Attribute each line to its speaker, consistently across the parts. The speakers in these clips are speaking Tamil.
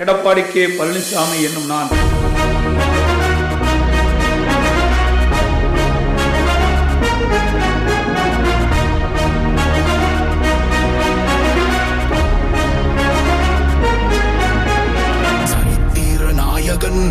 Speaker 1: எடப்பாடி கே பழனிசாமி என்னும் நான்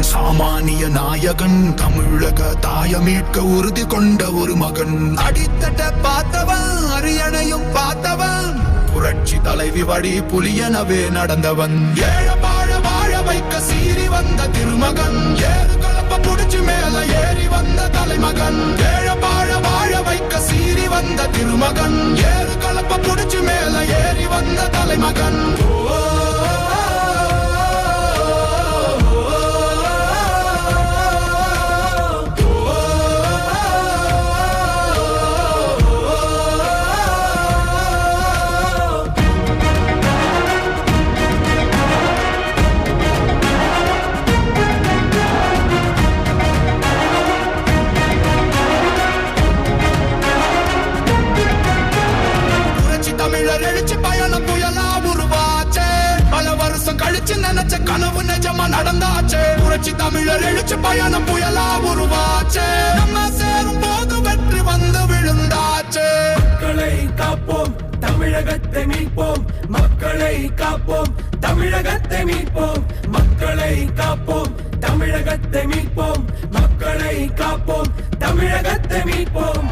Speaker 2: சாமானிய நாயகன், தமிழக தாய மீட்க உறுதி கொண்ட ஒரு மகன். அடித்தட்ட பார்த்தவன், அரியணையும் பார்த்தவன், புரட்சி தலைவி வழி புலியனவே நடந்தவன். ஏழ வாழ வாழ வைக்க சீறி வந்த திருமகன், ஏறு கலப்ப புடிச்சு மேல ஏறி வந்த தலைமகன். ஏழ வாழ வாழ வைக்க சீறி வந்த திருமகன், ஏறு கலப்ப புடிச்சு மேல ஏறி வந்த தலைமகன். எழுச்சி பயணம் புயலா உருவாச்சே, பல வருஷம் கழிச்சு நினைச்ச கனவு நிஜமா நடந்தாச்சே. புரட்சி தமிழர் எழுச்சி பயணம் புயலா உருவாச்சே, நம்ம சேரும் போது வெற்றி வந்து விழுந்தாச்சே.
Speaker 3: மக்களை காப்போம், தமிழகத்தை மீட்போம். மக்களை காப்போம், தமிழகத்தை மீட்போம். மக்களை காப்போம், தமிழகத்தை மீட்போம். மக்களை காப்போம், தமிழகத்தை மீட்போம்.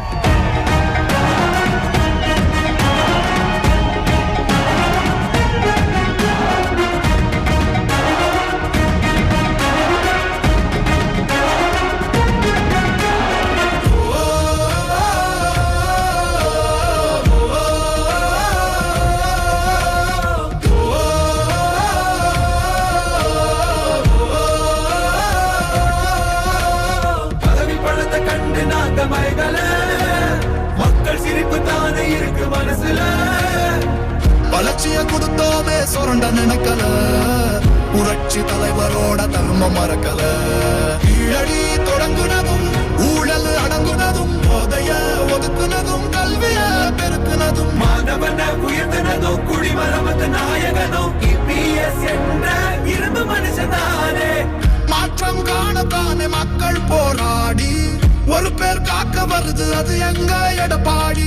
Speaker 3: மக்கள் சிரிப்பு தானே இருக்கு மனசுல,
Speaker 2: வளர்ச்சிய கொடுத்தோமே சுரண்ட நினைக்கல, புரட்சி தலைவரோட தர்மம் மறக்கல. கீழடி தொடங்குனதும் ஊழல் அடங்குனதும், போதைய ஒதுக்குனதும் கல்விய பெருக்குனதும்,
Speaker 3: மாணவன உயர்த்தினதும் குடிமரமத்த நாயகனும் EPS என்ற இரும்பு மனுஷனானே.
Speaker 2: மாற்றம் காணத்தானே மக்கள் போராடி ஒரு பேர் காக்க வருது, அது எங்க எடப்பாடி.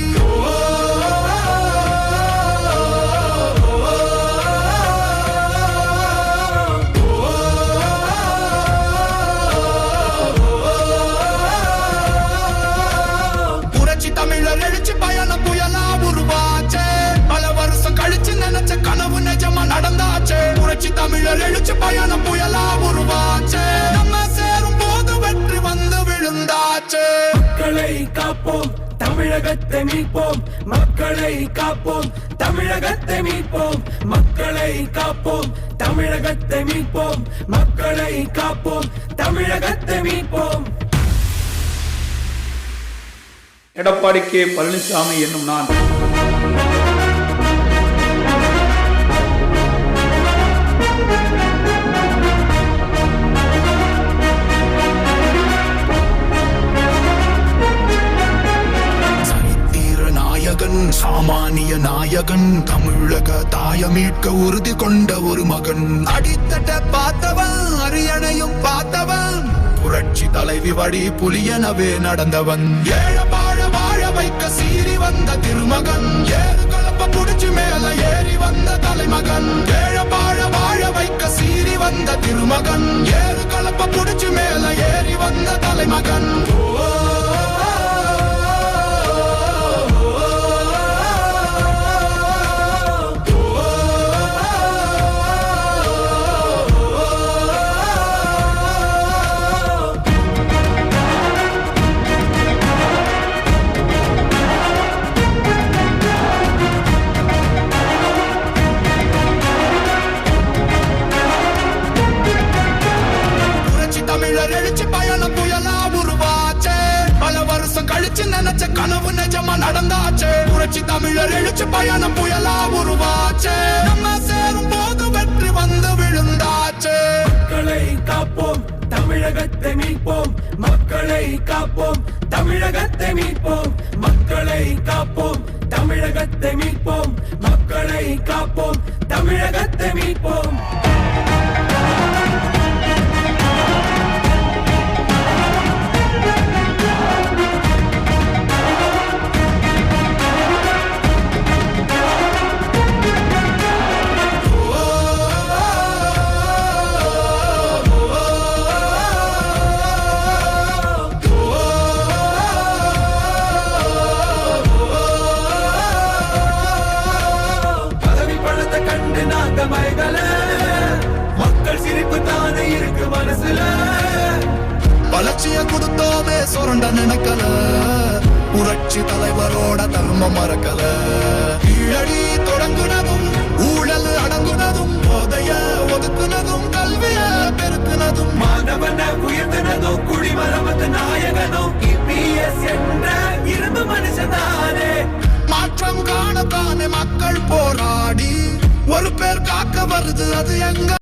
Speaker 2: புரட்சி தமிழர் எழுச்சி பயணம் புயலா உருவாச்சே, பல வருஷம் கழிச்சு நினைச்ச கனவு நிஜமா நடந்தாச்சே. புரட்சி தமிழர் எழுச்சி பயணம் புயலா உருவாச்சே, நம்ம சேரும் போது வெற்றி வந்து விழுந்தாச்சே.
Speaker 3: மக்களை காப்போம், தமிழகத்தை மீட்போம். மக்களை காப்போம், தமிழகத்தை மீட்போம். மக்களை காப்போம், தமிழகத்தை மீட்போம். மக்களை காப்போம், தமிழகத்தை மீட்போம்.
Speaker 1: எடப்பாடி கே பழனிசாமி என்னும் நான்
Speaker 2: சாமானிய நாயகன், தமிழக தாய மீட்க உறுதி கொண்ட ஒரு மகன். அடித்தட்ட பார்த்தவன், அரியணையும் பார்த்தவன், புரட்சி தலைவி வழி புலியனவே நடந்தவன். ஏழ வாழ வாழ வைக்க சீறி வந்த திருமகன், ஏறு கலப்ப புடிச்சு மேல ஏறி வந்த தலைமகன். ஏழ வாழ வாழ வைக்க சீறி வந்த திருமகன், ஏறு கலப்ப புடிச்சு மேல ஏறி வந்த தலைமகன். தமிழர் எழுச்சி பயணம் புயலா உருவாச்சே, பல வருஷம் கழிச்சு நினைச்ச கனவு நிஜமா நடந்தாச்சே. புரட்சி தமிழர் எழுச்சி பயணம் புயலா உருவாச்சே, நம்ம சேரும் போது வெற்றி வந்து விழுந்தாச்சே.
Speaker 3: மக்களை காப்போம், தமிழகத்தை மீட்போம். மக்களை காப்போம், தமிழகத்தை மீட்போம். மக்களை காப்போம், தமிழகத்தை மீட்போம். மக்களை காப்போம், தமிழகத்தை மீட்போம்.
Speaker 2: வளர்ச்சிய கொடுத்தோமே சுரண்ட நினைக்கல புரட்சி தலைவரோட தர்மம் மறக்கல கீழடி தொடங்குனதும் ஊழல் அடங்குனதும் போதைய ஒதுக்குனதும் கல்விய பெருக்குனதும்
Speaker 3: மாணவன உயர்த்தினதும் குடிமரமத்து நாயகனும் இபிஎஸ் என்ற இரும்பு மனுஷனானே
Speaker 2: மாற்றம் காணத்தானே மக்கள் போராடி ஒரு பேர் காக்க வருது அது எங்க